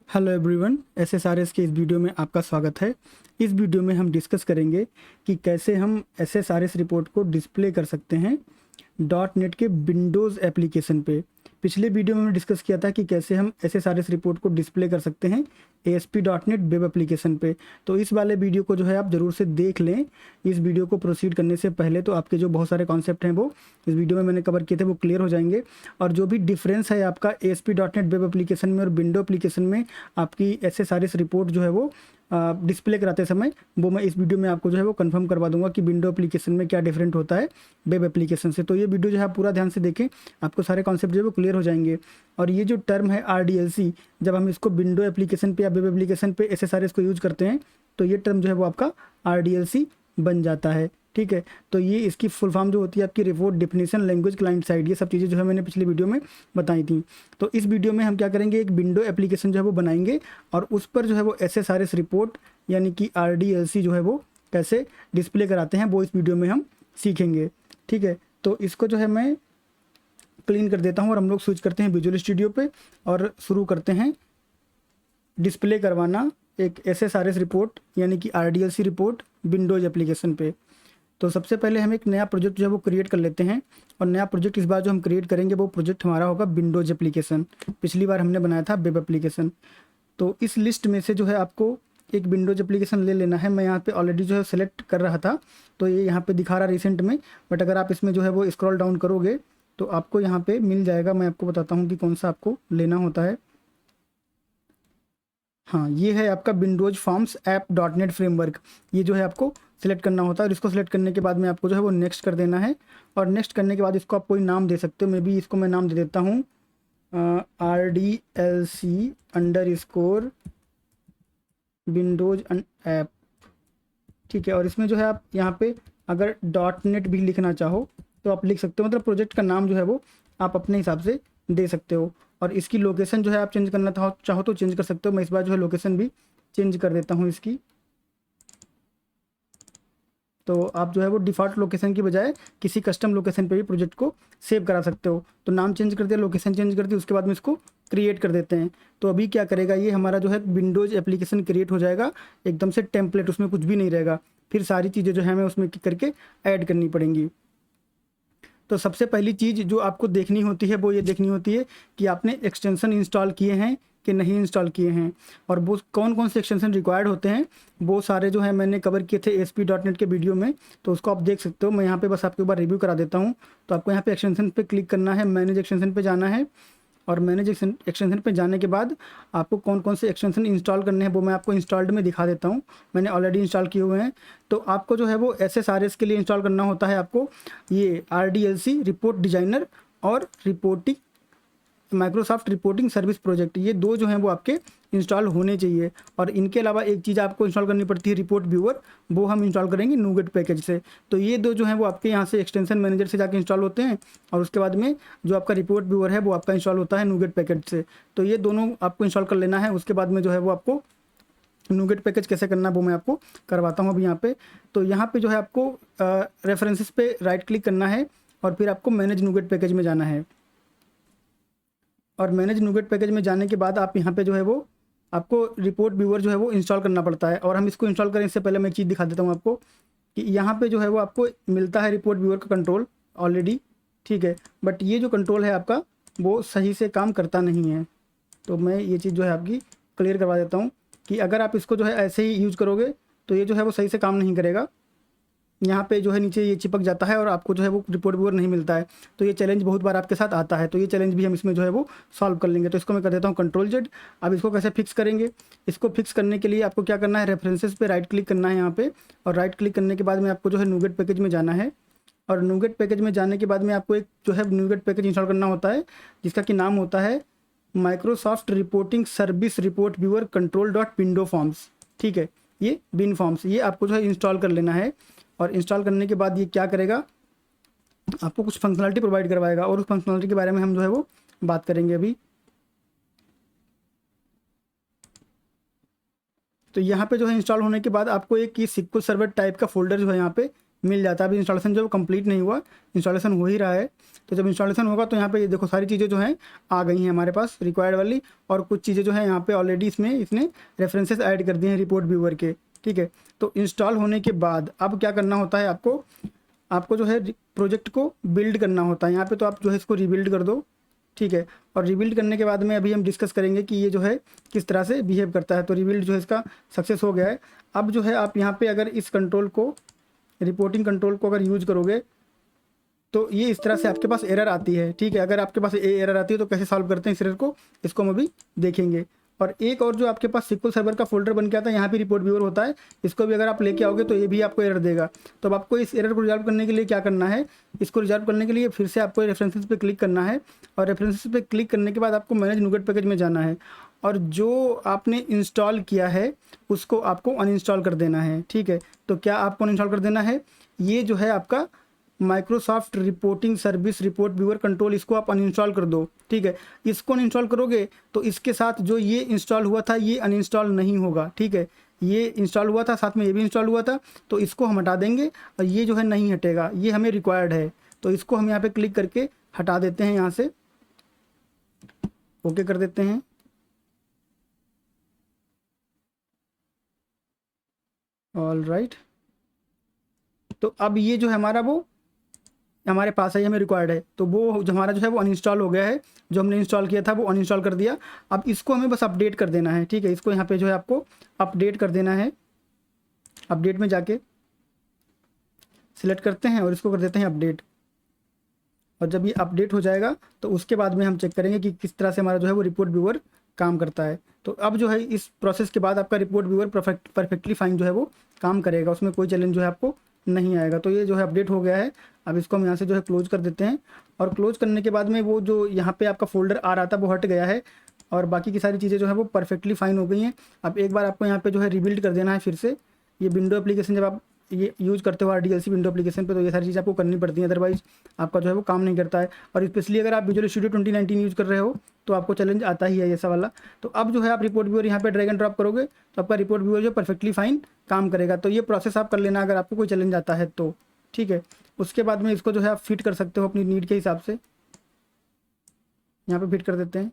Hello everyone, एसएसआरएस के इस video में आपका स्वागत है। इस वीडियो में हम डिस्कस करेंगे कि कैसे हम एसएसआरएस रिपोर्ट को डिस्प्ले कर सकते हैं डॉट नेट के विंडोज़ एप्लीकेशन पे। पिछले वीडियो में हमने डिस्कस किया था कि कैसे हम एसएसआरएस रिपोर्ट को डिस्प्ले कर सकते हैं ASP.NET वेब एप्लीकेशन पे। तो इस वाले वीडियो को जो है आप ज़रूर से देख लें। इस वीडियो को प्रोसीड करने से पहले तो आपके जो बहुत सारे कॉन्सेप्ट हैं वो इस वीडियो में मैंने कवर किए थे, वो क्लियर हो जाएंगे। और जो भी डिफरेंस है आपका ASP.NET वेब एप्लीकेशन में और विंडो एप्लीकेशन में आपकी एसएसआरएस रिपोर्ट जो है वो डिस्प्ले कराते समय, वो मैं इस वीडियो में आपको जो है वो कंफर्म करवा दूंगा कि विंडो एप्लीकेशन में क्या डिफरेंट होता है वेब एप्लीकेशन से। तो ये वीडियो जो है आप पूरा ध्यान से देखें, आपको सारे कॉन्सेप्ट जो है वो क्लियर हो जाएंगे। और ये जो टर्म है RDLC, जब हम इसको विंडो एप्लीकेशन पे या वेब एप्लीकेशन पे एसएसआरएस को यूज करते हैं तो ये टर्म जो है वो आपका RDLC बन जाता है। ठीक है, तो ये इसकी फुल फॉर्म जो होती है आपकी report definition language client side, ये सब चीज़ें जो है मैंने पिछले वीडियो में बताई थी। तो इस वीडियो में हम क्या करेंगे, एक विंडो एप्लीकेशन जो है वो बनाएंगे और उस पर जो है वो एसएसआरएस रिपोर्ट यानी कि RDLC जो है वो कैसे डिस्प्ले कराते हैं वो इस वीडियो में हम सीखेंगे। ठीक है, तो इसको जो है मैं क्लीन कर देता हूँ और हम लोग स्विच करते हैं विजुअल स्टूडियो पे और शुरू करते हैं डिस्प्ले करवाना एक एसएसआरएस रिपोर्ट यानी कि RDLC रिपोर्ट विंडोज़ एप्लीकेशन पे। तो सबसे पहले हम एक नया प्रोजेक्ट जो है वो क्रिएट कर लेते हैं और नया प्रोजेक्ट इस बार जो हम क्रिएट करेंगे वो प्रोजेक्ट हमारा होगा विंडोज़ एप्लीकेशन। पिछली बार हमने बनाया था वेब एप्लीकेशन। तो इस लिस्ट में से जो है आपको एक विंडोज़ एप्लीकेशन ले लेना है। मैं यहाँ पे ऑलरेडी जो है सेलेक्ट कर रहा था तो ये यहाँ पे दिखा रहा रिसेंट में, बट अगर आप इसमें जो है वो स्क्रॉल डाउन करोगे तो आपको यहाँ पे मिल जाएगा। मैं आपको बताता हूँ कि कौन सा आपको लेना होता है। हाँ, ये है आपका Windows forms app .NET framework. ये जो है आपको सिलेक्ट करना होता है और इसको सिलेक्ट करने के बाद में आपको जो है वो नेक्स्ट कर देना है। और नेक्स्ट करने के बाद इसको आप कोई नाम दे सकते हो। मे बी इसको मैं नाम दे देता हूँ RDLC_विंडोज ऐप। ठीक है, और इसमें जो है आप यहाँ पे अगर .NET भी लिखना चाहो तो आप लिख सकते हो, मतलब प्रोजेक्ट का नाम जो है वो आप अपने हिसाब से दे सकते हो। और इसकी लोकेशन जो है आप चेंज करना चाहो तो चेंज कर सकते हो। मैं इस बार जो है लोकेशन भी चेंज कर देता हूँ इसकी। तो आप जो है वो डिफ़ॉल्ट लोकेशन की बजाय किसी कस्टम लोकेशन पे भी प्रोजेक्ट को सेव करा सकते हो। तो नाम चेंज कर दिया, लोकेशन चेंज कर दी, उसके बाद में इसको क्रिएट कर देते हैं। तो अभी क्या करेगा, ये हमारा जो है विंडोज़ एप्लीकेशन क्रिएट हो जाएगा एकदम से टेम्पलेट, उसमें कुछ भी नहीं रहेगा। फिर सारी चीज़ें जो है हमें उसमें करके ऐड करनी पड़ेंगी। तो सबसे पहली चीज़ जो आपको देखनी होती है वो ये देखनी होती है कि आपने एक्सटेंशन इंस्टॉल किए हैं कि नहीं इंस्टॉल किए हैं, और वो कौन कौन से एक्सटेंशन रिक्वायर्ड होते हैं वो सारे जो है मैंने कवर किए थे ASP.NET के वीडियो में। तो उसको आप देख सकते हो। मैं यहाँ पे बस आपके ऊपर रिव्यू करा देता हूँ। तो आपको यहाँ पे एक्सटेंशन पे क्लिक करना है, मैनेज एक्सटेंशन पे जाना है और मैनेज एक्सटेंशन पे जाने के बाद आपको कौन कौन से एक्सटेंशन इंस्टॉल करने हैं वो मैं आपको इंस्टॉल्ड में दिखा देता हूँ। मैंने ऑलरेडी इंस्टॉल किए हुए हैं। तो आपको जो है वो SSRS के लिए इंस्टॉल करना होता है आपको ये RDLC रिपोर्ट डिजाइनर और reporting Microsoft reporting service project. ये दो जो हैं वो आपके इंस्टॉल होने चाहिए। और इनके अलावा एक चीज़ आपको इंस्टॉल करनी पड़ती है रिपोर्ट व्यूअर, वो हम इंस्टॉल करेंगे NuGet पैकेज से। तो ये दो जो हैं वो आपके यहाँ से एक्सटेंशन मैनेजर से जाके इंस्टॉल होते हैं और उसके बाद में जो आपका रिपोर्ट व्यूअर है वो आपका इंस्टॉल होता है NuGet पैकेज से। तो ये दोनों आपको इंस्टॉल कर लेना है। उसके बाद में जो है वो आपको NuGet पैकेज कैसे करना है वो मैं आपको करवाता हूँ अभी यहाँ पे। तो यहाँ पे जो है आपको रेफरेंसेस पे राइट क्लिक करना है और फिर आपको मैनेज NuGet पैकेज में जाना है। और मैनेज NuGet पैकेज में जाने के बाद आप यहाँ पे जो है वो आपको रिपोर्ट व्यूअर जो है वो इंस्टॉल करना पड़ता है। और हम इसको इंस्टॉल करें इससे पहले मैं एक चीज़ दिखा देता हूँ आपको कि यहाँ पे जो है वो आपको मिलता है रिपोर्ट व्यूअर का कंट्रोल ऑलरेडी। ठीक है, बट ये जो कंट्रोल है आपका वो सही से काम करता नहीं है। तो मैं ये चीज़ जो है आपकी क्लियर करवा देता हूँ कि अगर आप इसको जो है ऐसे ही यूज़ करोगे तो ये जो है वो सही से काम नहीं करेगा। यहाँ पे जो है नीचे ये चिपक जाता है और आपको जो है वो रिपोर्ट व्यूअर नहीं मिलता है। तो ये चैलेंज बहुत बार आपके साथ आता है। तो ये चैलेंज भी हम इसमें जो है वो सॉल्व कर लेंगे। तो इसको मैं कर देता हूँ Ctrl+Z। अब इसको कैसे फिक्स करेंगे, इसको फिक्स करने के लिए आपको क्या करना है, रेफरेंसेस पे राइट क्लिक करना है यहाँ पे। और राइट क्लिक करने के बाद में आपको जो है NuGet पैकेज में जाना है। और NuGet पैकेज में जाने के बाद में आपको एक जो है NuGet पैकेज इंस्टॉल करना होता है जिसका कि नाम होता है Microsoft reporting service report viewer control.window-forms। ठीक है, ये WinForms, ये आपको जो है इंस्टॉल कर लेना है। और इंस्टॉल करने के बाद ये क्या करेगा, आपको कुछ फंक्शनलिटी प्रोवाइड करवाएगा और उस फंक्शनलिटी के बारे में हम जो है वो बात करेंगे अभी। तो यहाँ पे जो है इंस्टॉल होने के बाद आपको एक ये SQL सर्वर टाइप का फोल्डर जो है यहाँ पे मिल जाता है। अभी इंस्टॉलेशन जो कंप्लीट नहीं हुआ, इंस्टॉलेशन हो ही रहा है। तो जब इंस्टॉलेशन होगा तो यहाँ पे ये देखो सारी चीज़ें जो हैं आ गई हैं हमारे पास रिक्वायर्ड वाली, और कुछ चीज़ें जो है यहाँ पे ऑलरेडी इसने रेफरेंसेस ऐड कर दिए हैं रिपोर्ट व्यूअर के। ठीक है, तो इंस्टॉल होने के बाद अब क्या करना होता है, आपको आपको जो है प्रोजेक्ट को बिल्ड करना होता है। यहाँ पे तो आप जो है इसको रिबिल्ड कर दो। ठीक है, और रिबिल्ड करने के बाद में अभी हम डिस्कस करेंगे कि ये जो है किस तरह से बिहेव करता है। तो रिबिल्ड जो है इसका सक्सेस हो गया है। अब जो है आप यहाँ पे अगर इस कंट्रोल को, रिपोर्टिंग कंट्रोल को अगर यूज करोगे तो ये इस तरह से आपके पास एरर आती है। ठीक है, अगर आपके पास ये एरर आती है तो कैसे सॉल्व करते हैं इस एरर को, इसको हम अभी देखेंगे। और एक और जो आपके पास सिक्वल सर्वर का फोल्डर बन के आता है, यहाँ पे रिपोर्ट व्यूअर होता है, इसको भी अगर आप लेके आओगे तो ये भी आपको एरर देगा। तो अब आपको इस एरर को रिजॉल्व करने के लिए क्या करना है, इसको रिजॉल्व करने के लिए फिर से आपको रेफरेंसेस पे क्लिक करना है, और रेफरेंसेस पे क्लिक करने के बाद आपको मैनेज नुगेट पैकेज में जाना है, और जो आपने इंस्टॉल किया है उसको आपको अनइंस्टॉल कर देना है। ठीक है, तो क्या आपको अनइंस्टॉल कर देना है, ये जो है आपका Microsoft reporting service report viewer control, इसको आप अनइंस्टॉल कर दो। ठीक है, इसको अनइंस्टॉल करोगे तो इसके साथ जो ये इंस्टॉल हुआ था ये अनइंस्टॉल नहीं होगा। ठीक है, ये इंस्टॉल हुआ था, साथ में ये भी इंस्टॉल हुआ था, तो इसको हम हटा देंगे, और ये जो है नहीं हटेगा, ये हमें रिक्वायर्ड है। तो इसको हम यहाँ पे क्लिक करके हटा देते हैं, यहाँ से ओके कर देते हैं। ऑल राइट, तो अब ये जो है हमारा वो हमारे पास है, हमें रिक्वायर्ड है, तो वो जो हमारा जो है वो अनइंस्टॉल हो गया है। जो हमने इंस्टॉल किया था वो अनइंस्टॉल कर दिया। अब इसको हमें बस अपडेट कर देना है। ठीक है, इसको यहाँ पे जो है आपको अपडेट कर देना है। अपडेट में जाके सिलेक्ट करते हैं और इसको कर देते हैं अपडेट, और जब ये अपडेट हो जाएगा तो उसके बाद में हम चेक करेंगे कि किस तरह से हमारा जो है वो रिपोर्ट व्यूअर काम करता है। तो अब जो है इस प्रोसेस के बाद आपका रिपोर्ट व्यूअर परफेक्टली फाइन जो है वो काम करेगा, उसमें कोई चैलेंज जो है आपको नहीं आएगा। तो ये जो है अपडेट हो गया है। अब इसको हम यहाँ से जो है क्लोज कर देते हैं, और क्लोज करने के बाद में वो जो यहाँ पे आपका फोल्डर आ रहा था वो हट गया है, और बाकी की सारी चीज़ें जो है वो परफेक्टली फाइन हो गई हैं। अब एक बार आपको यहाँ पे जो है रिबिल्ड कर देना है फिर से। ये विंडो एप्लीकेशन जब आप ये यूज़ करते हो RDLC विंडो एप्लीकेशन पे, तो ये सारी चीज़ आपको करनी पड़ती है, अदरवाइज आपका जो है वो काम नहीं करता है। और स्पेशली अगर आप विजुअल स्टूडियो 2019 यूज़ कर रहे हो तो आपको चैलेंज आता ही है ऐसा वाला। तो अब जो है आप रिपोर्ट व्यूअर यहाँ पे ड्रैग एंड ड्रॉप करोगे तो आपका रिपोर्ट व्यूअर जो परफेक्टली फाइन काम करेगा। तो ये प्रोसेस आप कर लेना अगर आपको कोई चैलेंज आता है तो। ठीक है, उसके बाद में इसको जो है आप फिट कर सकते हो अपनी नीड के हिसाब से। यहाँ पे फिट कर देते हैं।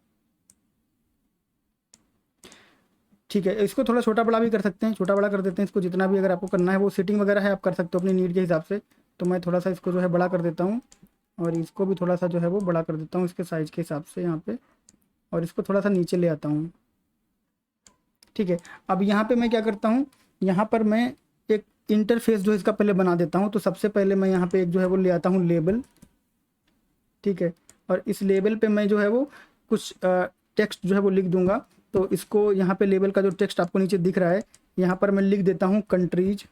ठीक है, इसको थोड़ा छोटा बड़ा भी कर सकते हैं, छोटा बड़ा कर देते हैं इसको, जितना भी अगर आपको करना है वो सेटिंग वगैरह है आप कर सकते हो अपनी नीड के हिसाब से। तो मैं थोड़ा सा इसको जो है बड़ा कर देता हूँ, और इसको भी थोड़ा सा जो है वो बड़ा कर देता हूँ इसके साइज़ के हिसाब से यहाँ पे, और इसको थोड़ा सा नीचे ले आता हूँ। ठीक है, अब यहाँ पे मैं क्या करता हूँ, यहाँ पर मैं एक इंटरफेस जो है इसका पहले बना देता हूँ। तो सबसे पहले मैं यहाँ पे एक जो है वो ले आता हूँ लेबल। ठीक है, और इस लेबल पे मैं जो है वो कुछ टेक्स्ट जो है वो लिख दूंगा। तो इसको यहाँ पे लेबल का जो टेक्स्ट आपको नीचे दिख रहा है, यहाँ पर मैं लिख देता हूँ कंट्रीज।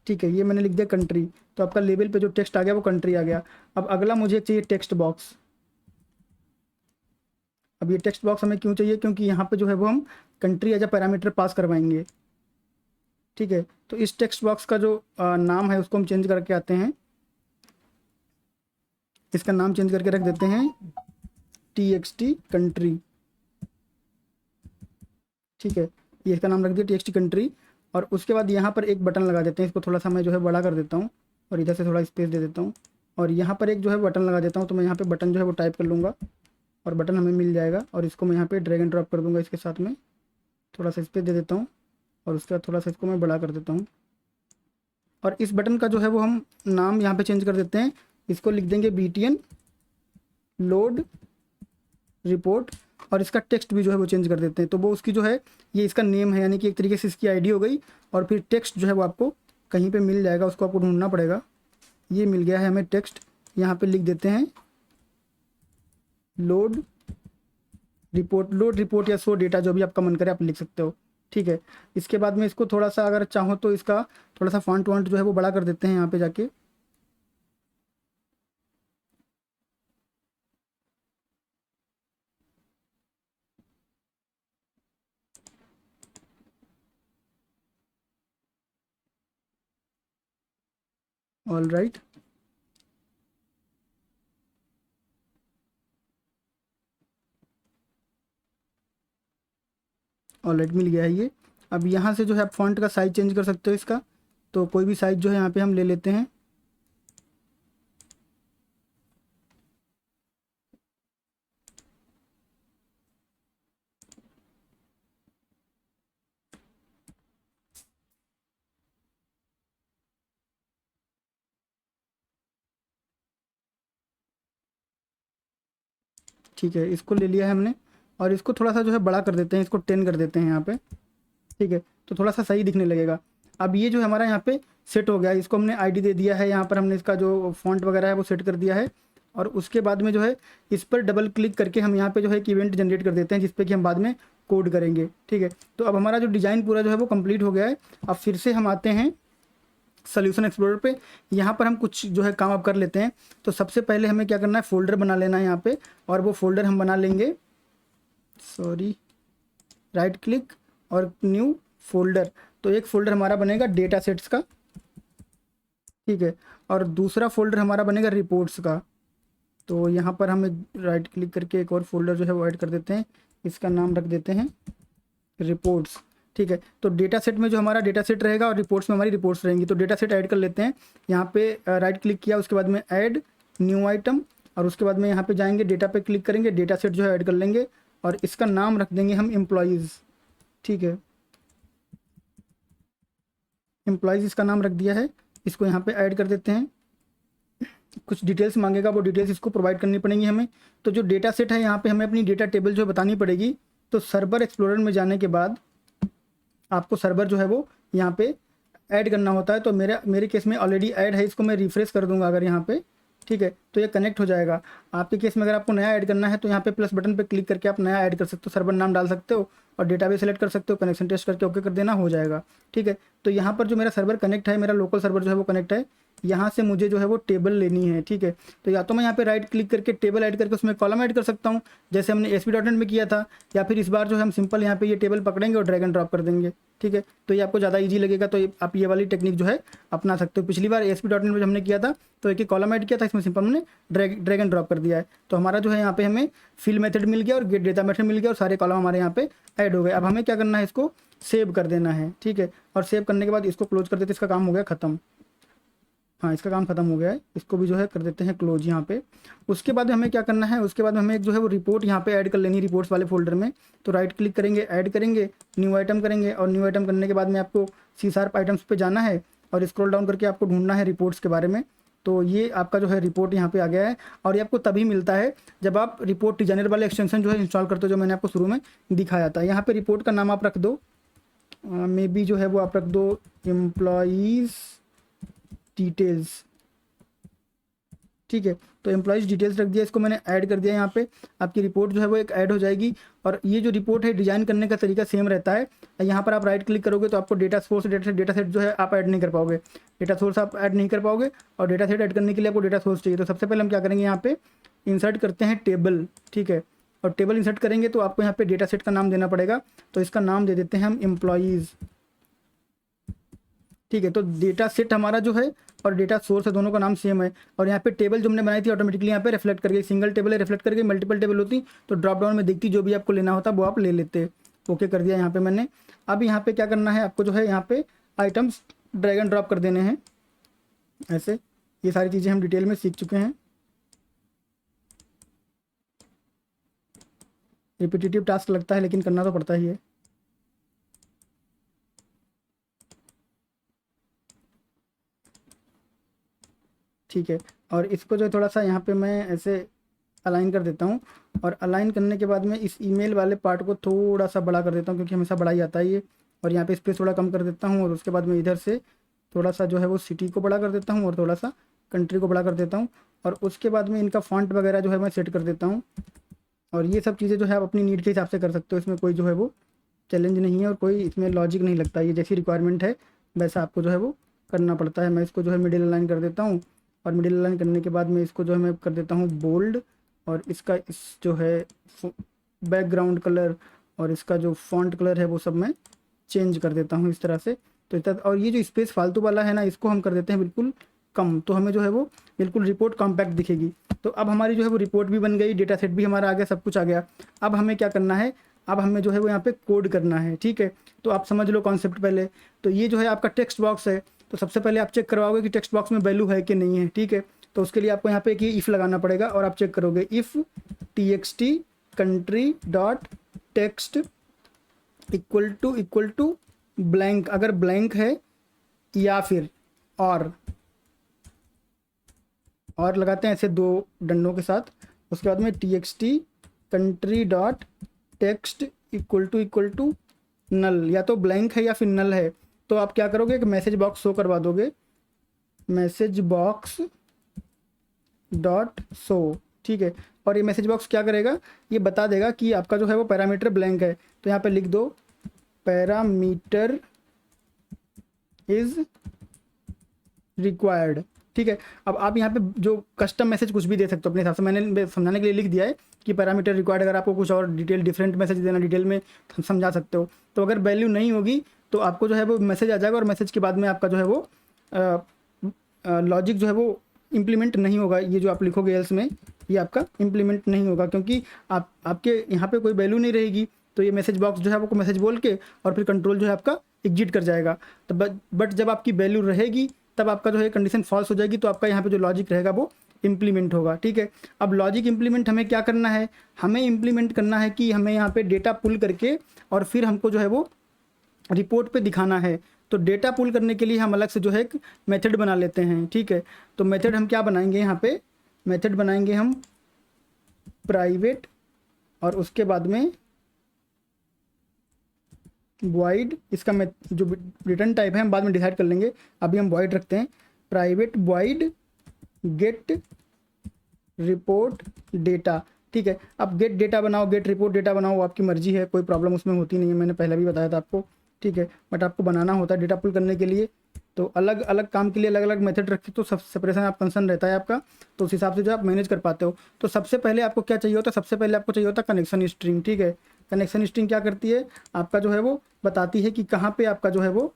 ठीक है, ये मैंने लिख दिया कंट्री, तो आपका लेबल पे जो टेक्स्ट आ गया वो कंट्री आ गया। अब अगला मुझे चाहिए टेक्स्ट बॉक्स। अब ये टेक्स्ट बॉक्स हमें क्यों चाहिए, क्योंकि यहाँ पे जो है वो हम country as a parameter pass करवाएंगे। ठीक है, तो इस टेक्स्ट बॉक्स का जो नाम है उसको हम चेंज करके आते हैं। इसका नाम चेंज करके रख देते हैं TXT कंट्री। ठीक है, ये इसका नाम रख दिया TXT कंट्री, और उसके बाद यहाँ पर एक बटन लगा देते हैं। इसको थोड़ा सा मैं जो है बड़ा कर देता हूँ, और इधर से थोड़ा स्पेस दे देता हूँ, और यहाँ पर एक जो है बटन लगा देता हूँ। तो मैं यहाँ पे बटन जो है वो टाइप कर लूँगा, और बटन हमें मिल जाएगा, और इसको मैं यहाँ पे ड्रैग एंड ड्रॉप कर दूँगा इसके साथ में। थोड़ा सा स्पेस दे देता हूँ, और उसके बाद थोड़ा सा इसको मैं बड़ा कर देता हूँ, और इस बटन का जो है वो हम नाम यहाँ पे चेंज कर देते हैं। इसको लिख देंगे BTN लोड रिपोर्ट, और इसका टेक्स्ट भी जो है वो चेंज कर देते हैं। तो वो उसकी जो है ये इसका नेम है, यानी कि एक तरीके से इसकी ID हो गई, और फिर टेक्स्ट जो है वो आपको कहीं पे मिल जाएगा, उसको आपको ढूंढना पड़ेगा। ये मिल गया है हमें टेक्स्ट, यहाँ पे लिख देते हैं लोड रिपोर्ट या शो डेटा, जो भी आपका मन करे आप लिख सकते हो। ठीक है, इसके बाद में इसको थोड़ा सा अगर चाहो तो इसका थोड़ा सा फॉन्ट वॉन्ट जो है वो बड़ा कर देते हैं यहाँ पे जाके। ऑल राइट, ऑलराइट मिल गया है ये। अब यहाँ से जो है आप फॉन्ट का साइज़ चेंज कर सकते हो इसका, तो कोई भी साइज़ जो है यहाँ पे हम ले लेते हैं। ठीक है, इसको ले लिया है हमने और इसको थोड़ा सा जो है बड़ा कर देते हैं, इसको 10 कर देते हैं यहाँ पे। ठीक है, तो थोड़ा सा सही दिखने लगेगा। अब ये जो हमारा यहाँ पे सेट हो गया है, इसको हमने आईडी दे दिया है, यहाँ पर हमने इसका जो फॉन्ट वगैरह है वो सेट कर दिया है। और उसके बाद में जो है इस पर डबल क्लिक करके हम यहाँ पे जो है एक इवेंट जनरेट कर देते हैं, जिसपे कि हम बाद में कोड करेंगे। ठीक है, तो अब हमारा जो डिज़ाइन पूरा जो है वो कंप्लीट हो गया है। अब फिर से हम आते हैं सॉल्यूशन एक्सप्लोरर पे। यहाँ पर हम कुछ जो है काम अब कर लेते हैं। तो सबसे पहले हमें क्या करना है, फोल्डर बना लेना है यहाँ पे, और वो फोल्डर हम बना लेंगे, सॉरी, राइट क्लिक और न्यू फोल्डर। तो एक फोल्डर हमारा बनेगा डेटा सेट्स का, ठीक है, और दूसरा फोल्डर हमारा बनेगा रिपोर्ट्स का। तो यहाँ पर हम राइट क्लिक करके एक और फोल्डर जो है वो ऐड कर देते हैं, इसका नाम रख देते हैं रिपोर्ट्स। ठीक है, तो डेटा सेट में जो हमारा डेटा सेट रहेगा और रिपोर्ट्स में हमारी रिपोर्ट्स रहेंगी। तो डेटा सेट ऐड कर लेते हैं, यहाँ पे राइट क्लिक किया, उसके बाद में ऐड न्यू आइटम, और उसके बाद में यहाँ पे जाएंगे, डेटा पे क्लिक करेंगे, डेटा सेट जो है ऐड कर लेंगे और इसका नाम रख देंगे हम एम्प्लॉयज़। ठीक है, एम्प्लॉयज़ इसका नाम रख दिया है, इसको यहाँ पे ऐड कर देते हैं। कुछ डिटेल्स मांगेगा, वो डिटेल्स इसको प्रोवाइड करनी पड़ेंगी हमें। तो जो डेटा सेट है यहाँ पे हमें अपनी डेटा टेबल जो बतानी पड़ेगी। तो सर्वर एक्सप्लोरर में जाने के बाद आपको सर्वर जो है वो यहाँ पे ऐड करना होता है। तो मेरे केस में ऑलरेडी ऐड है, इसको मैं रिफ्रेश कर दूंगा अगर यहाँ पे, ठीक है, तो ये कनेक्ट हो जाएगा। आपके केस में अगर आपको नया ऐड करना है तो यहाँ पे प्लस बटन पे क्लिक करके आप नया ऐड कर सकते हो, सर्वर नाम डाल सकते हो और डेटाबेस सेलेक्ट कर सकते हो, कनेक्शन टेस्ट करके ओके कर देना, हो जाएगा। ठीक है, तो यहाँ पर जो मेरा सर्वर कनेक्ट है, मेरा लोकल सर्वर जो है वो कनेक्ट है, यहाँ से मुझे जो है वो टेबल लेनी है। ठीक है, तो या तो मैं यहाँ पे राइट क्लिक करके टेबल ऐड करके उसमें कॉलम ऐड कर सकता हूँ, जैसे हमने ASP.NET में किया था, या फिर इस बार जो है हम सिंपल यहाँ पे ये टेबल पकड़ेंगे और ड्रैग एंड ड्रॉप कर देंगे। ठीक है, तो ये आपको ज़्यादा ईजी लगेगा, तो आप ये वाली टेक्निक जो है अपना सकते हो। पिछली बार ASP.NET में हमने किया था तो एक कॉलम ऐड किया था, इसमें सिंपल हमने ड्रैग एंड ड्रॉप कर दिया है। तो हमारा जो है यहाँ पे हमें फिल मेथड मिल गया और गेट डेटा मेथड मिल गया और सारे कॉलम हमारे यहाँ पे ऐड हो गए। अब हमें क्या करना है, इसको सेव कर देना है। ठीक है, और सेव करने के बाद इसको क्लोज कर देते, इसका काम हो गया ख़त्म। हाँ, इसका काम खत्म हो गया है, इसको भी जो है कर देते हैं क्लोज यहाँ पे। उसके बाद हमें क्या करना है, उसके बाद हमें एक जो है वो रिपोर्ट यहाँ पे ऐड कर लेनी है रिपोर्ट्स वाले फोल्डर में। तो राइट क्लिक करेंगे, ऐड करेंगे, न्यू आइटम करेंगे और न्यू आइटम करने के बाद में आपको C# आइटम्स पे जाना है और स्क्रॉल डाउन करके आपको ढूंढना है रिपोर्ट्स के बारे में। तो ये आपका जो है रिपोर्ट यहाँ पे आ गया है और ये आपको तभी मिलता है जब आप रिपोर्ट डिजाइनर वाले एक्सटेंशन जो है इंस्टॉल करते हो, जो मैंने आपको शुरू में दिखाया था। यहाँ पे रिपोर्ट का नाम आप रख दो, मे बी जो है वो आप रख दो एम्प्लॉयज़ डिटेल्स। ठीक है, तो एम्प्लॉयज़ डिटेल्स रख दिया, इसको मैंने ऐड कर दिया। यहाँ पे आपकी रिपोर्ट जो है वो एक ऐड हो जाएगी और ये जो रिपोर्ट है डिजाइन करने का तरीका सेम रहता है। यहाँ पर आप राइट क्लिक करोगे तो आपको डेटा सोर्स डेटा सेट जो है आप ऐड नहीं कर पाओगे, डेटा सोर्स आप ऐड नहीं कर पाओगे और डेटा सेट ऐड करने के लिए आपको डेटा सोर्स चाहिए। तो सबसे पहले हम क्या करेंगे, यहाँ पे इंसर्ट करते हैं टेबल। ठीक है, और टेबल इंसर्ट करेंगे तो आपको यहाँ पे डेटा सेट का नाम देना पड़ेगा। तो इसका नाम दे देते हैं हम एम्प्लॉयज़। ठीक है, तो डेटा सेट हमारा जो है और डेटा सोर्स है, दोनों का नाम सेम है। और यहाँ पे टेबल जो हमने बनाई थी ऑटोमेटिकली यहाँ पे रिफ्लेक्ट कर गई, सिंगल टेबल है, रिफ्लेक्ट करके मल्टीपल टेबल होती तो ड्रॉप डाउन में दिखती, जो भी आपको लेना होता वो आप ले लेते। ओके कर दिया यहाँ पे मैंने। अब यहाँ पे क्या करना है आपको, जो है यहाँ पे आइटम्स ड्रैग एंड ड्रॉप कर देने हैं ऐसे। ये सारी चीज़ें हम डिटेल में सीख चुके हैं। रिपीटेटिव टास्क लगता है लेकिन करना तो पड़ता ही है। ठीक है, और इसको जो थोड़ा सा यहाँ पे मैं ऐसे अलाइन कर देता हूँ और अलाइन करने के बाद में इस ईमेल वाले पार्ट को थोड़ा सा बड़ा कर देता हूँ, क्योंकि हमेशा बड़ा ही आता है ये। और यहाँ पे स्पेस थोड़ा कम कर देता हूँ और उसके बाद में इधर से थोड़ा सा जो है वो सिटी को बड़ा कर देता हूँ और थोड़ा सा कंट्री को बड़ा कर देता हूँ। और उसके बाद में इनका फॉन्ट वगैरह जो है मैं सेट कर देता हूँ। और ये सब चीज़ें जो है आप अपनी नीड के हिसाब से कर सकते हो, इसमें कोई जो है वो चैलेंज नहीं है और कोई इसमें लॉजिक नहीं लगता। ये जैसी रिक्वायरमेंट है वैसा आपको जो है वो करना पड़ता है। मैं इसको जो है मिडिल अलाइन कर देता हूँ और मिडिल अलाइन करने के बाद में इसको जो है मैं कर देता हूँ बोल्ड, और इसका इस जो है बैकग्राउंड कलर और इसका जो फॉन्ट कलर है वो सब मैं चेंज कर देता हूँ इस तरह से। तो इस तरह, और ये जो स्पेस फालतू वाला है ना, इसको हम कर देते हैं बिल्कुल कम, तो हमें जो है वो बिल्कुल रिपोर्ट कॉम्पैक्ट दिखेगी। तो अब हमारी जो है वो रिपोर्ट भी बन गई, डेटा सेट भी हमारा आ गया, सब कुछ आ गया। अब हमें क्या करना है, अब हमें जो है वो यहाँ पे कोड करना है, ठीक है। तो आप समझ लो कॉन्सेप्ट पहले। तो ये जो है आपका टेक्स्ट बॉक्स है, तो सबसे पहले आप चेक करवाओगे कि टेक्स्ट बॉक्स में वैल्यू है कि नहीं है, ठीक है। तो उसके लिए आपको यहाँ पे एक इफ़ लगाना पड़ेगा और आप चेक करोगे if txt country dot text equal to blank, अगर ब्लैंक है, या फिर और लगाते हैं ऐसे 2 डंडों के साथ। उसके बाद में txt country dot text equal to null, या तो ब्लैंक है या फिर नल है। तो आप क्या करोगे, एक मैसेज बॉक्स शो करवा दोगे, मैसेज बॉक्स डॉट शो, ठीक है। और ये मैसेज बॉक्स क्या करेगा, ये बता देगा कि आपका जो है वो पैरामीटर ब्लैंक है। तो यहाँ पे लिख दो पैरामीटर इज रिक्वायर्ड, ठीक है। अब आप यहाँ पे जो कस्टम मैसेज कुछ भी दे सकते हो अपने हिसाब से, मैंने समझाने के लिए लिख दिया है कि पैरामीटर रिक्वायर्ड। अगर आपको कुछ और डिटेल डिफरेंट मैसेज देना, डिटेल में समझा सकते हो। तो अगर वैल्यू नहीं होगी तो आपको जो है वो मैसेज आ जाएगा, और मैसेज के बाद में आपका जो है वो लॉजिक जो है वो इम्प्लीमेंट नहीं होगा। ये जो आप लिखोगे एल्स में, ये आपका इम्प्लीमेंट नहीं होगा, क्योंकि आपके यहाँ पे कोई वैल्यू नहीं रहेगी। तो ये मैसेज बॉक्स जो है आपको मैसेज बोल के और फिर कंट्रोल जो है आपका एग्जिट कर जाएगा। तो बट जब आपकी वैल्यू रहेगी तब आपका जो है कंडीशन फॉल्स हो जाएगी, तो आपका यहाँ पे जो लॉजिक रहेगा वो इम्प्लीमेंट होगा, ठीक है। अब लॉजिक इम्प्लीमेंट हमें क्या करना है, हमें इम्प्लीमेंट करना है कि हमें यहाँ पे डेटा पुल करके और फिर हमको जो है वो रिपोर्ट पे दिखाना है। तो डेटा पुल करने के लिए हम अलग से जो है एक मेथड बना लेते हैं, ठीक है। तो मेथड हम क्या बनाएंगे, यहाँ पे मेथड बनाएंगे हम प्राइवेट, और उसके बाद में वॉइड। इसका जो रिटर्न टाइप है हम बाद में डिसाइड कर लेंगे, अभी हम वॉइड रखते हैं। Private void gate report data, ठीक है। अब गेट डेटा बनाओ, गेट रिपोर्ट डेटा बनाओ, वो आपकी मर्जी है, कोई प्रॉब्लम उसमें होती नहीं है, मैंने पहले भी बताया था आपको, ठीक है। बट आपको बनाना होता है डेटा पुल करने के लिए। तो अलग अलग काम के लिए अलग अलग मेथड रखते, तो सब सेपरेशन आप कंसर्न रहता है आपका, तो उस हिसाब से जो आप मैनेज कर पाते हो। तो सबसे पहले आपको क्या चाहिए होता है, सबसे पहले आपको चाहिए होता है कनेक्शन स्ट्रिंग, ठीक है। कनेक्शन स्ट्रिंग क्या करती है, आपका जो है वो बताती है कि कहाँ पे आपका जो है वो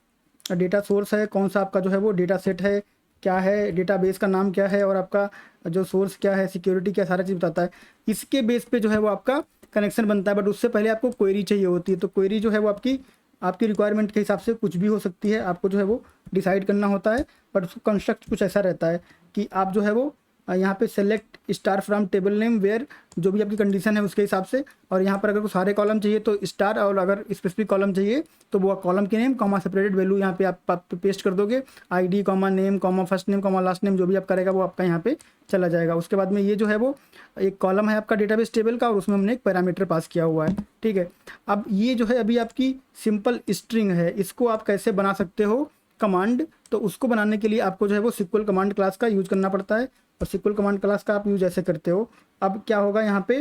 डेटा सोर्स है, कौन सा आपका जो है वो डेटा सेट है, क्या है, डेटाबेस का नाम क्या है, और आपका जो सोर्स क्या है, सिक्योरिटी क्या, सारा चीज़ बताता है। इसके बेस पे जो है वो आपका कनेक्शन बनता है। बट उससे पहले आपको क्वेरी चाहिए होती है। तो क्वेरी जो है वो आपकी रिक्वायरमेंट के हिसाब से कुछ भी हो सकती है, आपको जो है वो डिसाइड करना होता है। बट उसको कंस्ट्रक्ट कुछ ऐसा रहता है कि आप जो है वो यहाँ पे select star from table name where, जो भी आपकी कंडीशन है उसके हिसाब से। और यहाँ पर अगर को सारे कॉलम चाहिए तो स्टार, और अगर स्पेसिफिक कॉलम चाहिए तो वो कॉलम के नेम कॉमा सेपरेटेड वैल्यू यहाँ पे आप पेस्ट कर दोगे, ID comma name comma first name comma last name, जो भी आप करेगा वो आपका यहाँ पे चला जाएगा। उसके बाद में ये जो है वो एक कॉलम है आपका डेटाबेस टेबल का, और उसमें हमने एक पैरामीटर पास किया हुआ है, ठीक है। अब ये जो है अभी आपकी सिंपल स्ट्रिंग है, इसको आप कैसे बना सकते हो कमांड। तो उसको बनाने के लिए आपको जो है वो सिक्वल कमांड क्लास का यूज़ करना पड़ता है, और सिक्वल कमांड क्लास का आप यूज ऐसे करते हो। अब क्या होगा यहाँ पे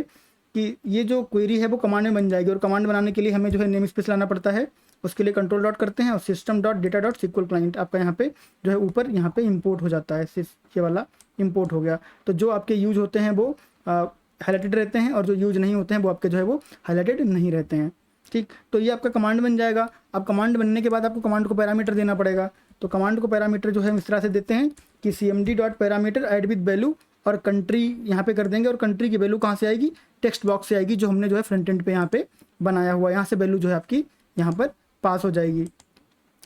कि ये जो क्वेरी है वो कमांड में बन जाएगी, और कमांड बनाने के लिए हमें जो है नेम स्पेस लाना पड़ता है। उसके लिए कंट्रोल डॉट करते हैं और system dot data dot sequel client आपका यहाँ पे जो है ऊपर यहाँ पे इंपोर्ट हो जाता है। ये वाला इंपोर्ट हो गया। तो जो आपके यूज होते हैं वो हाईलाइटेड रहते हैं, और जो यूज नहीं होते हैं वो आपके जो है वो हाईलाइटेड नहीं रहते हैं, ठीक। तो ये आपका कमांड बन जाएगा। अब कमांड बनने के बाद आपको कमांड को पैरामीटर देना पड़ेगा। तो कमांड को पैरामीटर जो है इस तरह से देते हैं कि cmd dot parameter add with value, और कंट्री यहाँ पे कर देंगे। और कंट्री की वैल्यू कहाँ से आएगी, टेक्स्ट बॉक्स से आएगी, जो हमने जो है फ्रंट एंड पे यहाँ पे बनाया हुआ है। यहाँ से वैल्यू जो है आपकी यहाँ पर पास हो जाएगी।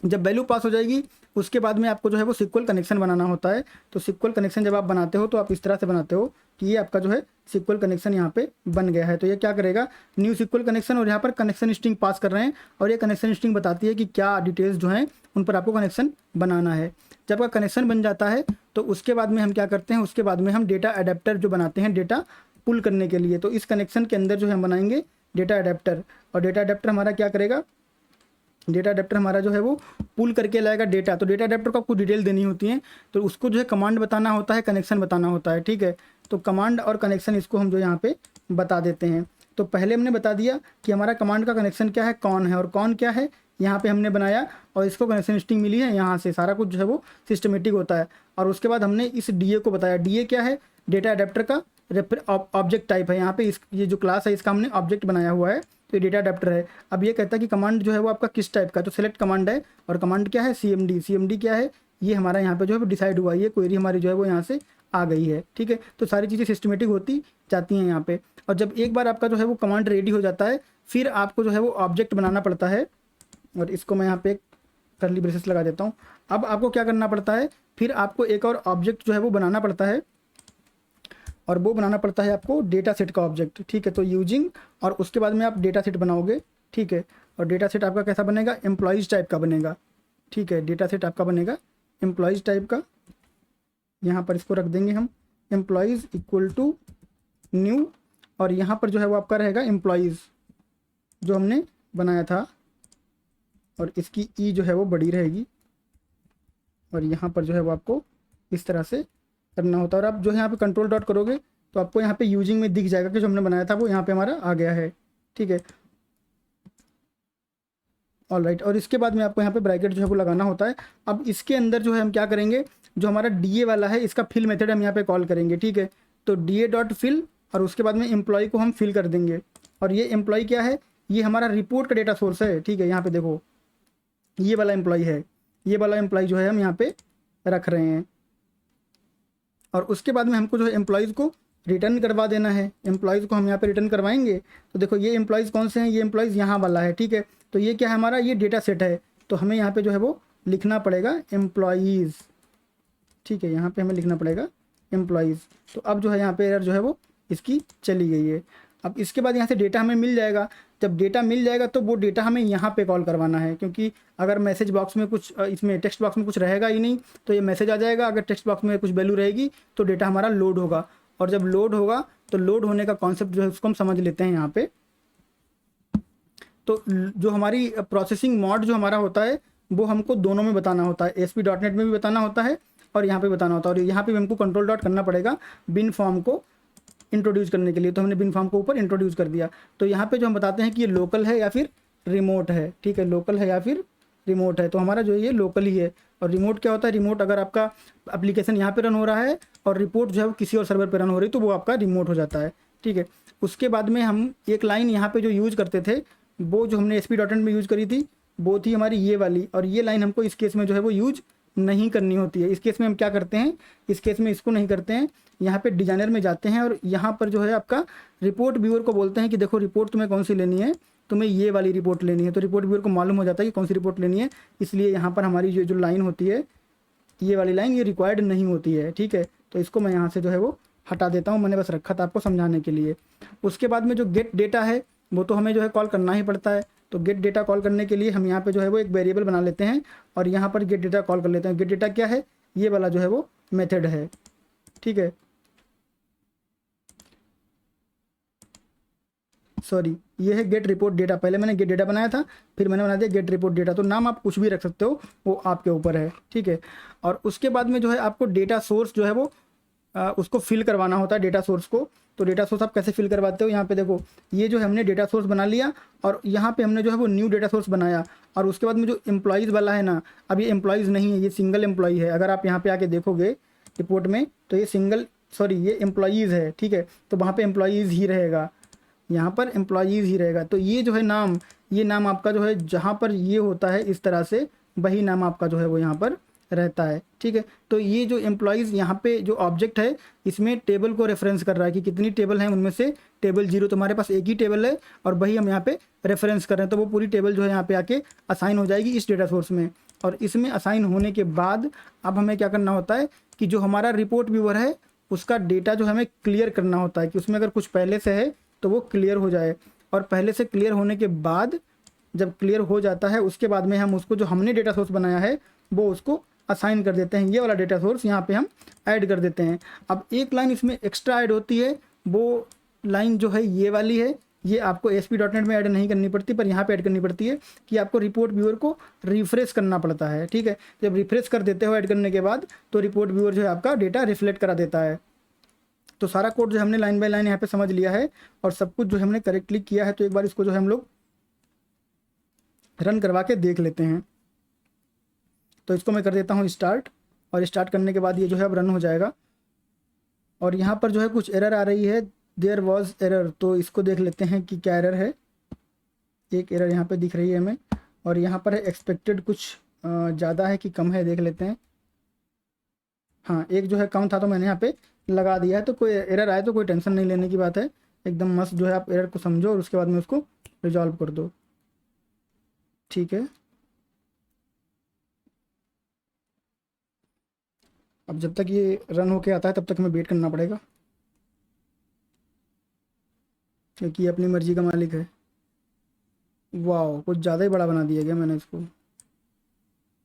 जब वैल्यू पास हो जाएगी उसके बाद में आपको जो है वो सिक्वल कनेक्शन बनाना होता है। तो सिक्वल कनेक्शन जब आप बनाते हो तो आप इस तरह से बनाते हो कि ये आपका जो है सिक्वल कनेक्शन यहाँ पे बन गया है। तो ये क्या करेगा, न्यू सिक्वल कनेक्शन, और यहाँ पर कनेक्शन स्ट्रिंग पास कर रहे हैं, और ये कनेक्शन स्ट्रिंग बताती है कि क्या डिटेल्स जो हैं उन पर आपको कनेक्शन बनाना है। जब आपका कनेक्शन बन जाता है तो उसके बाद में हम क्या करते हैं, उसके बाद में हम डेटा अडेप्टर जो बनाते हैं डेटा पुल करने के लिए। तो इस कनेक्शन के अंदर जो है हम बनाएंगे डेटा अडेप्टर, और डेटा अडेप्टर हमारा क्या करेगा, डेटा अडेप्टर हमारा जो है वो पुल करके लाएगा डेटा। तो डेटा अडेप्टर को आपको डिटेल देनी होती है, तो उसको जो है कमांड बताना होता है, कनेक्शन बताना होता है, ठीक है। तो कमांड और कनेक्शन इसको हम जो यहाँ पे बता देते हैं। तो पहले हमने बता दिया कि हमारा कमांड का कनेक्शन क्या है, कौन है, और कौन क्या है यहाँ पे हमने बनाया, और इसको कनेक्शन स्ट्रिंग मिली है यहाँ से। सारा कुछ जो है वो सिस्टमेटिक होता है। और उसके बाद हमने इस DA को बताया। DA क्या है, डेटा अडेप्टर का ऑब्जेक्ट टाइप है। यहाँ पे ये जो क्लास है इसका हमने ऑब्जेक्ट बनाया हुआ है, तो ये डेटा अडेप्टर है। अब ये कहता है कि कमांड जो है वो आपका किस टाइप का, तो सेलेक्ट कमांड है, और कमांड क्या है, CMD क्या है, ये हमारा यहाँ पे जो है डिसाइड हुआ, ये क्वेरी हमारी जो है वो यहाँ से आ गई है, ठीक है। तो सारी चीज़ें सिस्टमेटिक होती जाती हैं यहाँ पे। और जब एक बार आपका जो है वो कमांड रेडी हो जाता है, फिर आपको जो है वो ऑब्जेक्ट बनाना पड़ता है। और इसको मैं यहाँ पे कर्ली ब्रेसेस लगा देता हूँ। अब आपको क्या करना पड़ता है, फिर आपको एक और ऑब्जेक्ट जो है वो बनाना पड़ता है, और वो बनाना पड़ता है आपको डेटा सेट का ऑब्जेक्ट, ठीक है। तो यूजिंग, और उसके बाद में आप डेटा सेट बनाओगे, ठीक है। और डेटा सेट आपका कैसा बनेगा, एम्प्लॉयज़ टाइप का बनेगा, ठीक है। डेटा सेट आपका बनेगा एम्प्लॉयज़ टाइप का। यहाँ पर इसको रख देंगे हम एम्प्लॉयज़ इक्वल टू न्यू, और यहाँ पर जो है वो आपका रहेगा एम्प्लॉयज़ जो हमने बनाया था, और इसकी ई जो है वो बड़ी रहेगी, और यहाँ पर जो है वो आपको इस तरह से करना होता है। और आप जो है यहाँ पे कंट्रोल डॉट करोगे तो आपको यहाँ पे यूजिंग में दिख जाएगा कि जो हमने बनाया था वो यहाँ पे हमारा आ गया है, ठीक है। ऑल राइट, और इसके बाद में आपको यहाँ पे ब्रैकेट जो है वो लगाना होता है। अब इसके अंदर जो है हम क्या करेंगे, जो हमारा डी ए वाला है इसका फिल मेथड हम यहाँ पे कॉल करेंगे, ठीक है। तो डी ए डॉट फिल, और उसके बाद में एम्प्लॉय को हम फिल कर देंगे। और ये एम्प्लॉय क्या है, ये हमारा रिपोर्ट का डेटा सोर्स है, ठीक है। यहाँ पे देखो ये वाला एम्प्लॉय है, ये वाला एम्प्लॉय जो है हम यहाँ पे रख रहे हैं। और उसके बाद में हमको जो है एम्प्लॉयज़ को रिटर्न करवा देना है। एम्प्लॉयज़ को हम यहाँ पे रिटर्न करवाएंगे। तो देखो ये एम्प्लॉयज़ कौन से हैं, ये एम्प्लॉयज़ यहाँ वाला है, ठीक है। तो ये क्या है हमारा, ये डेटा सेट है। तो हमें यहाँ पे जो है वो लिखना पड़ेगा एम्प्लॉयज़, ठीक है। यहाँ पे हमें लिखना पड़ेगा एम्प्लॉयज़। तो अब जो है यहाँ पे एरर जो है वो इसकी चली गई है। अब इसके बाद यहाँ से डेटा हमें मिल जाएगा। जब डेटा मिल जाएगा तो वो डेटा हमें यहाँ पे कॉल करवाना है, क्योंकि अगर मैसेज बॉक्स में कुछ इसमें टेक्स्ट बॉक्स में कुछ रहेगा ही नहीं तो ये मैसेज आ जाएगा। अगर टेक्स्ट बॉक्स में कुछ वैल्यू रहेगी तो डेटा हमारा लोड होगा, और जब लोड होगा तो लोड होने का कॉन्सेप्ट जो है उसको हम समझ लेते हैं यहाँ पे। तो जो हमारी प्रोसेसिंग मोड जो हमारा होता है वो हमको दोनों में बताना होता है, ASP.NET में भी बताना होता है और यहाँ पे बताना होता है। और यहाँ पे हमको कंट्रोल डॉट करना पड़ेगा बिन फॉर्म को इंट्रोड्यूस करने के लिए। तो हमने बिन फॉर्म को ऊपर इंट्रोड्यूस कर दिया। तो यहाँ पे जो हम बताते हैं कि ये लोकल है या फिर रिमोट है, ठीक है। लोकल है या फिर रिमोट है, तो हमारा जो ये लोकल ही है। और रिमोट क्या होता है, रिमोट अगर आपका एप्लीकेशन यहाँ पे रन हो रहा है और रिपोर्ट जो है वो किसी और सर्वर पे रन हो रही है तो वो आपका रिमोट हो जाता है, ठीक है। उसके बाद में हम एक लाइन यहाँ पे जो यूज़ करते थे वो जो हमने ASP.NET में यूज़ करी थी वो थी हमारी ये वाली, और ये लाइन हमको इस केस में जो है वो यूज नहीं करनी होती है। इस केस में हम क्या करते हैं, इस केस में इसको नहीं करते हैं। यहाँ पे डिजाइनर में जाते हैं और यहाँ पर जो है आपका रिपोर्ट व्यूअर को बोलते हैं कि देखो रिपोर्ट तुम्हें कौन सी लेनी है, तुम्हें ये वाली रिपोर्ट लेनी है। तो रिपोर्ट व्यूअर को मालूम हो जाता है कि कौन सी रिपोर्ट लेनी है, इसलिए यहाँ पर हमारी जो लाइन होती है ये वाली लाइन ये रिक्वायर्ड नहीं होती है, ठीक है। तो इसको मैं यहाँ से जो है वो हटा देता हूँ, मैंने बस रखा था आपको समझाने के लिए। उसके बाद में जो गेट डेटा है वो तो हमें जो है कॉल करना ही पड़ता है। तो गेट डेटा कॉल करने के लिए हम यहाँ पे जो है वो एक वेरिएबल बना लेते हैं और यहाँ पर गेट डेटा कॉल कर लेते हैं। गेट डेटा क्या है, ये वाला जो है वो मेथड है, ठीक है। सॉरी, ये है गेट रिपोर्ट डेटा। पहले मैंने गेट डेटा बनाया था, फिर मैंने बना दिया गेट रिपोर्ट डेटा। तो नाम आप कुछ भी रख सकते हो, वो आपके ऊपर है, ठीक है। और उसके बाद में जो है आपको डेटा सोर्स जो है वो उसको फिल करवाना होता है, डेटा सोर्स को। तो डेटा सोर्स आप कैसे फिल करवाते हो, यहाँ पे देखो ये जो है हमने डेटा सोर्स बना लिया और यहाँ पे हमने जो है वो न्यू डेटा सोर्स बनाया। और उसके बाद में जो एम्प्लॉयज़ वाला है ना, अब ये एम्प्लॉयज़ नहीं है, ये सिंगल एम्प्लॉय है। अगर आप यहाँ पे आके देखोगे रिपोर्ट में तो ये ये एम्प्लॉयज़ है, ठीक है। तो वहाँ पे एम्प्लॉयज़ ही रहेगा, यहाँ पर एम्प्लॉयज़ ही रहेगा। तो ये जो है नाम, ये नाम आपका जो है जहाँ पर ये होता है इस तरह से, वही नाम आपका जो है वो यहाँ पर रहता है, ठीक है। तो ये जो एम्प्लॉयज़ यहाँ पे जो ऑब्जेक्ट है इसमें टेबल को रेफरेंस कर रहा है कि कितनी टेबल हैं, उनमें से टेबल 0, तुम्हारे पास एक ही टेबल है और वही हम यहाँ पे रेफरेंस कर रहे हैं। तो वो पूरी टेबल जो है यहाँ पे आके असाइन हो जाएगी इस डेटा सोर्स में। और इसमें असाइन होने के बाद अब हमें क्या करना होता है कि जो हमारा रिपोर्ट व्यूअर है उसका डेटा जो हमें क्लियर करना होता है कि उसमें अगर कुछ पहले से है तो वो क्लियर हो जाए। और पहले से क्लियर होने के बाद जब क्लियर हो जाता है उसके बाद में हम उसको जो हमने डेटा सोर्स बनाया है वो उसको असाइन कर देते हैं। ये वाला डेटा सोर्स यहाँ पे हम ऐड कर देते हैं। अब एक लाइन इसमें एक्स्ट्रा ऐड होती है, वो लाइन जो है ये वाली है, ये आपको ASP.NET में ऐड नहीं करनी पड़ती पर यहाँ पे ऐड करनी पड़ती है कि आपको रिपोर्ट व्यूअर को रिफ्रेश करना पड़ता है, ठीक है। जब रिफ्रेश कर देते हो ऐड करने के बाद तो रिपोर्ट व्यूअर जो है आपका डेटा रिफ्लेक्ट करा देता है। तो सारा कोड जो हमने लाइन बाय लाइन यहाँ पे समझ लिया है और सब कुछ जो हमने करेक्टली किया है। तो एक बार इसको जो है हम लोग रन करवा के देख लेते हैं। तो इसको मैं कर देता हूँ स्टार्ट, और स्टार्ट करने के बाद ये जो है अब रन हो जाएगा। और यहाँ पर जो है कुछ एरर आ रही है, देयर वॉज एरर। तो इसको देख लेते हैं कि क्या एरर है। एक एरर यहाँ पे दिख रही है हमें, और यहाँ पर है एक्सपेक्टेड, कुछ ज़्यादा है कि कम है, देख लेते हैं। हाँ, एक जो है कम था तो मैंने यहाँ पे लगा दिया है। तो कोई एरर आए तो कोई टेंशन नहीं लेने की बात है, एकदम मस्त जो है आप एरर को समझो और उसके बाद में उसको रिजॉल्व कर दो। ठीक है, अब जब तक ये रन होके आता है तब तक हमें वेट करना पड़ेगा, क्योंकि ये अपनी मर्जी का मालिक है। वाह, कुछ ज़्यादा ही बड़ा बना दिया गया मैंने इसको।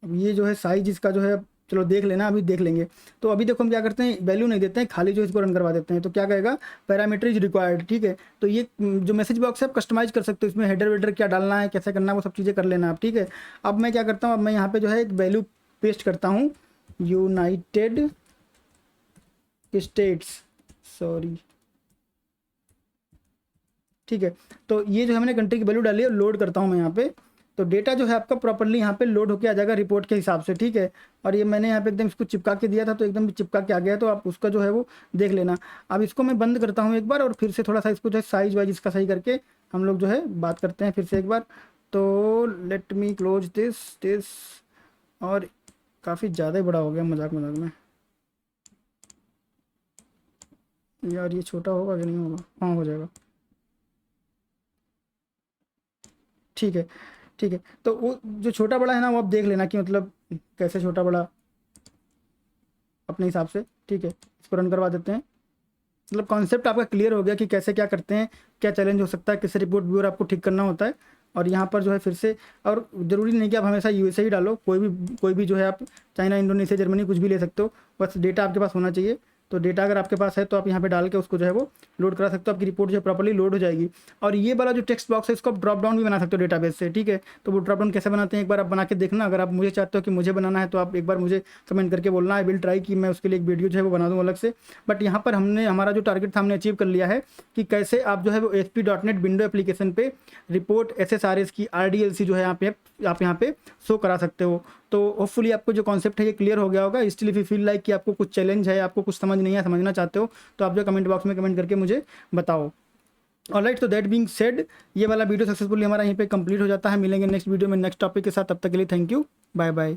अब ये जो है साइज इसका जो है, चलो देख लेना, अभी देख लेंगे। तो अभी देखो हम क्या करते हैं, वैल्यू नहीं देते हैं, खाली जो इसको रन करवा देते हैं। तो क्या कहेगा, पैरामीटर इज रिक्वायर्ड। ठीक है, तो ये जो मैसेज बॉक्स है आप कस्टमाइज कर सकते हो, इसमें हेडर वेडर क्या डालना है, कैसे करना है, वो सब चीज़ें कर लेना आप। ठीक है, अब मैं क्या करता हूँ, अब मैं यहाँ पे जो है एक वैल्यू पेस्ट करता हूँ, यूनाइटेड स्टेट्स, सॉरी। ठीक है, तो ये जो है मैंने कंट्री की वैल्यू डाली है, लोड करता हूँ मैं यहाँ पे। तो डेटा जो है आपका प्रॉपरली यहाँ पे लोड होके आ जाएगा रिपोर्ट के हिसाब से। ठीक है, और ये मैंने यहाँ पे एकदम इसको चिपका के दिया था, तो एकदम चिपका के आ गया, तो आप उसका जो है वो देख लेना। अब इसको मैं बंद करता हूँ एक बार, और फिर से थोड़ा सा इसको जो है साइज वाइज इसका सही करके हम लोग जो है बात करते हैं फिर से एक बार। तो लेट मी क्लोज दिस। और काफ़ी ज़्यादा ही बड़ा हो गया, मजाक मजाक में। यार ये छोटा होगा कि नहीं होगा, हाँ हो जाएगा। ठीक है, ठीक है, तो वो जो छोटा बड़ा है ना, वो आप देख लेना कि मतलब कैसे छोटा बड़ा अपने हिसाब से। ठीक है, इसको रन करवा देते हैं। मतलब कॉन्सेप्ट आपका क्लियर हो गया कि कैसे क्या करते हैं, क्या चैलेंज हो सकता है, कैसे रिपोर्ट व्यूअर आपको ठीक करना होता है। और यहाँ पर जो है फिर से, और ज़रूरी नहीं कि आप हमेशा यूएसए ही डालो, कोई भी जो है आप चाइना, इंडोनेशिया, जर्मनी कुछ भी ले सकते हो, बस डेटा आपके पास होना चाहिए। तो डेटा अगर आपके पास है तो आप यहाँ पे डाल के उसको जो है वो लोड करा सकते हो, आपकी रिपोर्ट जो है प्रॉपर्ली लोड हो जाएगी। और ये वाला जो टेक्स्ट बॉक्स है इसको आप ड्रॉप डाउन भी बना सकते हो डेटाबेस से। ठीक है, तो वो ड्रॉप डाउन कैसे बनाते हैं एक बार आप बना के देखना। अगर आप मुझे चाहते हो कि मुझे बनाना है तो आप एक बार मुझे कमेंट करके बोलना, आई विल ट्राई कि मैं उसके लिए एक वीडियो जो है वो बना दूँ अलग से। बट यहाँ पर हमने हमारा जो टारगेट था हमने अचीव कर लिया है कि कैसे आप जो है वो ASP.NET विंडो एप्लीकेशन पे रिपोर्ट SSRS की RDLC जो है आप यहाँ पे शो करा सकते हो। तो होपफुली आपको जो कॉन्सेप्ट है ये क्लियर हो गया होगा। Still if you feel like कि आपको कुछ चैलेंज है, आपको कुछ समझ नहीं है, समझना चाहते हो, तो आप जो कमेंट बॉक्स में कमेंट करके मुझे बताओ। ऑलराइट, तो दैट बीइंग सेड, ये वाला वीडियो सक्सेसफुली हमारा यहीं पे कंप्लीट हो जाता है। मिलेंगे नेक्स्ट वीडियो में नेक्स्ट टॉपिक के साथ, तब तक के लिए थैंक यू, बाय बाय।